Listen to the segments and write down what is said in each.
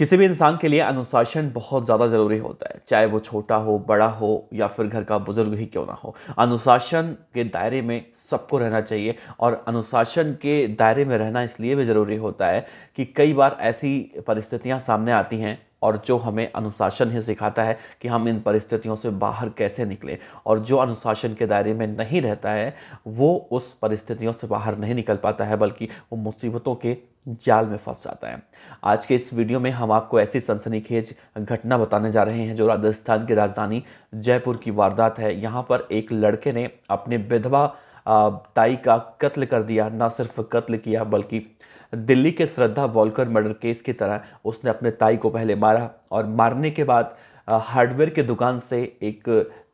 किसी भी इंसान के लिए अनुशासन बहुत ज़्यादा ज़रूरी होता है, चाहे वो छोटा हो, बड़ा हो या फिर घर का बुजुर्ग ही क्यों ना हो। अनुशासन के दायरे में सबको रहना चाहिए और अनुशासन के दायरे में रहना इसलिए भी ज़रूरी होता है कि कई बार ऐसी परिस्थितियां सामने आती हैं और जो हमें अनुशासन ही सिखाता है कि हम इन परिस्थितियों से बाहर कैसे निकलें। और जो अनुशासन के दायरे में नहीं रहता है वो उस परिस्थितियों से बाहर नहीं निकल पाता है, बल्कि वो मुसीबतों के जाल में फंस जाता है। आज के इस वीडियो में हम आपको ऐसी सनसनीखेज घटना बताने जा रहे हैं जो राजस्थान की राजधानी जयपुर की वारदात है। यहाँ पर एक लड़के ने अपने विधवा ताई का कत्ल कर दिया। ना सिर्फ कत्ल किया बल्कि दिल्ली के श्रद्धा वॉल्कर मर्डर केस की तरह उसने अपने ताई को पहले मारा और मारने के बाद हार्डवेयर की दुकान से एक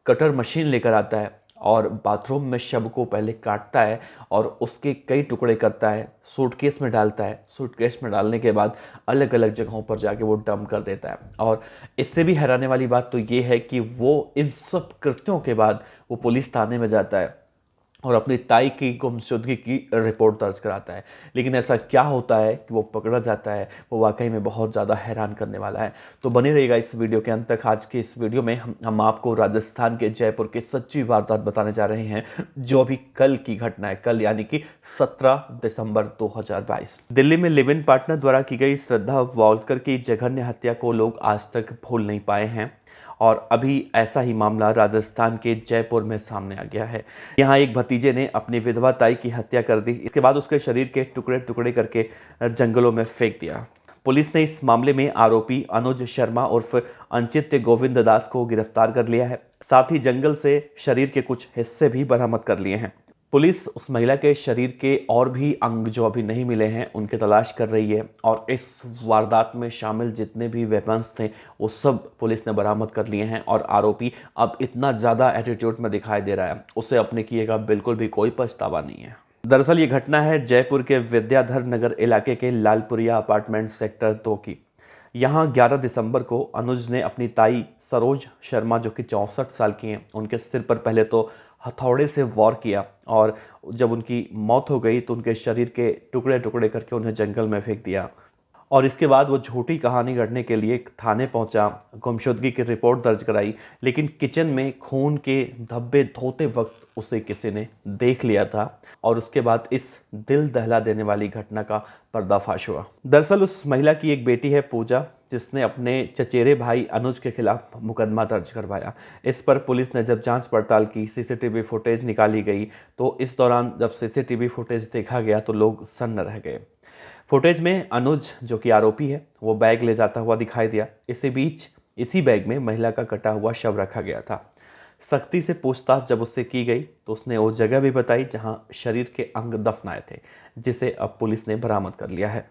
कटर मशीन लेकर आता है और बाथरूम में शव को पहले काटता है और उसके कई टुकड़े करता है, सूटकेस में डालता है। सूटकेस में डालने के बाद अलग अलग जगहों पर जाके वो डंप कर देता है। और इससे भी हैरानी वाली बात तो ये है कि वो इन सब कृत्यों के बाद वो पुलिस थाने में जाता है और अपनी ताई की गुमशुदगी की रिपोर्ट दर्ज कराता है। लेकिन ऐसा क्या होता है कि वो पकड़ा जाता है, वो वाकई में बहुत ज़्यादा हैरान करने वाला है। तो बने रहेगा इस वीडियो के अंत तक। आज के इस वीडियो में हम आपको राजस्थान के जयपुर की सच्ची वारदात बताने जा रहे हैं, जो अभी कल की घटना है। कल यानी कि 17 दिसंबर 2022 दिल्ली में लिव इन पार्टनर द्वारा की गई श्रद्धा वॉल्कर की जघन्य हत्या को लोग आज तक भूल नहीं पाए हैं। और अभी ऐसा ही मामला राजस्थान के जयपुर में सामने आ गया है। यहाँ एक भतीजे ने अपनी विधवा ताई की हत्या कर दी। इसके बाद उसके शरीर के टुकड़े टुकड़े करके जंगलों में फेंक दिया। पुलिस ने इस मामले में आरोपी अनुज शर्मा उर्फ अंचित्य गोविंद दास को गिरफ्तार कर लिया है। साथ ही जंगल से शरीर के कुछ हिस्से भी बरामद कर लिए हैं। पुलिस उस महिला के शरीर के और भी अंग जो अभी नहीं मिले हैं उनकी तलाश कर रही है और इस वारदात में शामिल जितने भी वेपन्स थे वो सब पुलिस ने बरामद कर लिए हैं। और आरोपी अब इतना ज़्यादा एटीट्यूड में दिखाई दे रहा है, उसे अपने किए का बिल्कुल भी कोई पछतावा नहीं है। दरअसल ये घटना है जयपुर के विद्याधर नगर इलाके के लालपुरिया अपार्टमेंट सेक्टर 2 की। यहाँ 11 दिसंबर को अनुज ने अपनी ताई सरोज शर्मा जो कि 64 साल की हैं, उनके सिर पर पहले तो हथौड़े से वार किया और जब उनकी मौत हो गई तो उनके शरीर के टुकड़े टुकड़े करके उन्हें जंगल में फेंक दिया। और इसके बाद वो झूठी कहानी गढ़ने के लिए थाने पहुंचा, गुमशुदगी की रिपोर्ट दर्ज कराई। लेकिन किचन में खून के धब्बे धोते वक्त उसे किसी ने देख लिया था और उसके बाद इस दिल दहला देने वाली घटना का पर्दाफाश हुआ। दरअसल उस महिला की एक बेटी है पूजा, जिसने अपने चचेरे भाई अनुज के खिलाफ मुकदमा दर्ज करवाया। इस पर पुलिस ने जब जांच पड़ताल की, सीसीटीवी फुटेज निकाली गई, तो इस दौरान जब सीसीटीवी फुटेज देखा गया तो लोग सन्न रह गए। फुटेज में अनुज जो कि आरोपी है वो बैग ले जाता हुआ दिखाई दिया। इसी बीच इसी बैग में महिला का कटा हुआ शव रखा गया था। सख्ती से पूछताछ जब उससे की गई तो उसने वो जगह भी बताई जहां शरीर के अंग दफनाए थे, जिसे अब पुलिस ने बरामद कर लिया है।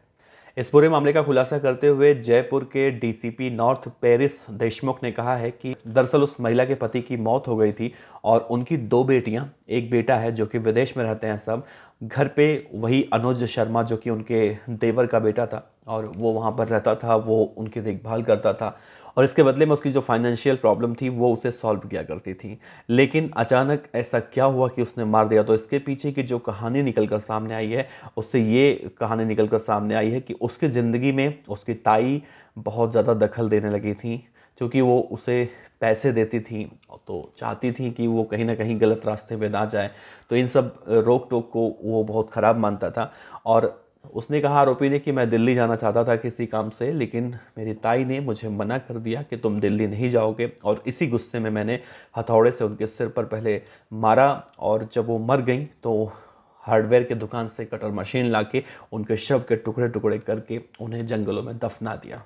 इस पूरे मामले का खुलासा करते हुए जयपुर के डीसीपी नॉर्थ पेरिस देशमुख ने कहा है कि दरअसल उस महिला के पति की मौत हो गई थी और उनकी 2 बेटियां, एक बेटा है जो कि विदेश में रहते हैं। सब घर पे वही अनुज शर्मा जो कि उनके देवर का बेटा था और वो वहाँ पर रहता था, वो उनकी देखभाल करता था और इसके बदले में उसकी जो फाइनेंशियल प्रॉब्लम थी वो उसे सॉल्व किया करती थी। लेकिन अचानक ऐसा क्या हुआ कि उसने मार दिया। तो इसके पीछे की जो कहानी निकल कर सामने आई है, उससे ये कहानी निकल कर सामने आई है कि उसकी ज़िंदगी में उसकी ताई बहुत ज़्यादा दखल देने लगी थी, क्योंकि वो उसे पैसे देती थी तो चाहती थी कि वो कहीं ना कहीं गलत रास्ते पे ना जाए। तो इन सब रोक टोक को वो बहुत ख़राब मानता था और उसने कहा, आरोपी ने, कि मैं दिल्ली जाना चाहता था किसी काम से, लेकिन मेरी ताई ने मुझे मना कर दिया कि तुम दिल्ली नहीं जाओगे। और इसी गुस्से में मैंने हथौड़े से उनके सिर पर पहले मारा और जब वो मर गई तो हार्डवेयर की दुकान से कटर मशीन लाके उनके शव के टुकड़े टुकड़े करके उन्हें जंगलों में दफना दिया।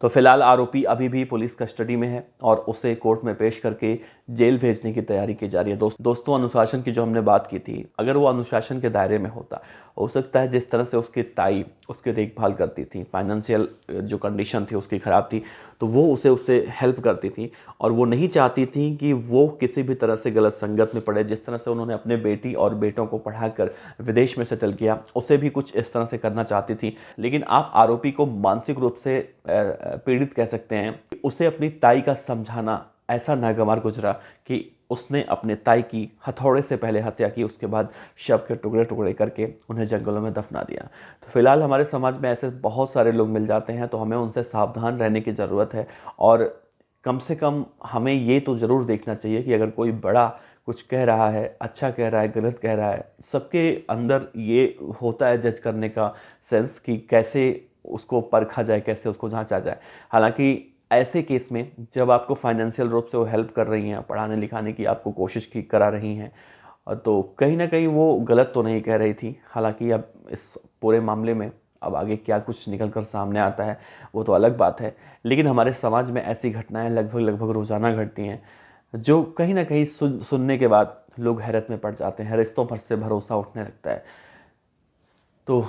तो फिलहाल आरोपी अभी भी पुलिस कस्टडी में है और उसे कोर्ट में पेश करके जेल भेजने की तैयारी की जा रही है। दोस्तों, अनुशासन की जो हमने बात की थी, अगर वो अनुशासन के दायरे में होता, हो सकता है जिस तरह से उसकी ताई उसकी देखभाल करती थी, फाइनेंशियल जो कंडीशन थी उसकी ख़राब थी, तो वो उसे हेल्प करती थी और वो नहीं चाहती थी कि वो किसी भी तरह से गलत संगत में पड़े। जिस तरह से उन्होंने अपने बेटी और बेटों को पढ़ाकर विदेश में सेटल किया, उसे भी कुछ इस तरह से करना चाहती थी। लेकिन आप आरोपी को मानसिक रूप से पीड़ित कह सकते हैं। उसे अपनी ताई का समझाना ऐसा नागवार गुजरा कि उसने अपने ताई की हथौड़े से पहले हत्या की, उसके बाद शव के टुकड़े टुकड़े करके उन्हें जंगलों में दफना दिया। तो फिलहाल हमारे समाज में ऐसे बहुत सारे लोग मिल जाते हैं, तो हमें उनसे सावधान रहने की ज़रूरत है। और कम से कम हमें ये तो ज़रूर देखना चाहिए कि अगर कोई बड़ा कुछ कह रहा है, अच्छा कह रहा है, गलत कह रहा है, सबके अंदर ये होता है जज करने का सेंस कि कैसे उसको परखा जाए, कैसे उसको जांचा जाए। हालांकि ऐसे केस में जब आपको फाइनेंशियल रूप से वो हेल्प कर रही हैं, पढ़ाने लिखाने की आपको कोशिश की करा रही हैं, तो कहीं ना कहीं वो गलत तो नहीं कह रही थी। हालांकि अब इस पूरे मामले में अब आगे क्या कुछ निकल कर सामने आता है वो तो अलग बात है, लेकिन हमारे समाज में ऐसी घटनाएं लगभग लगभग रोज़ाना घटती हैं, जो कहीं ना कहीं सुनने के बाद लोग हैरत में पड़ जाते हैं, रिश्तों पर से भरोसा उठने लगता है। तो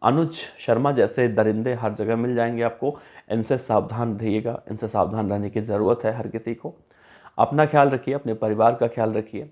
अनुज शर्मा जैसे दरिंदे हर जगह मिल जाएंगे आपको, इनसे सावधान रहिएगा, इनसे सावधान रहने की ज़रूरत है हर किसी को। अपना ख्याल रखिए, अपने परिवार का ख्याल रखिए।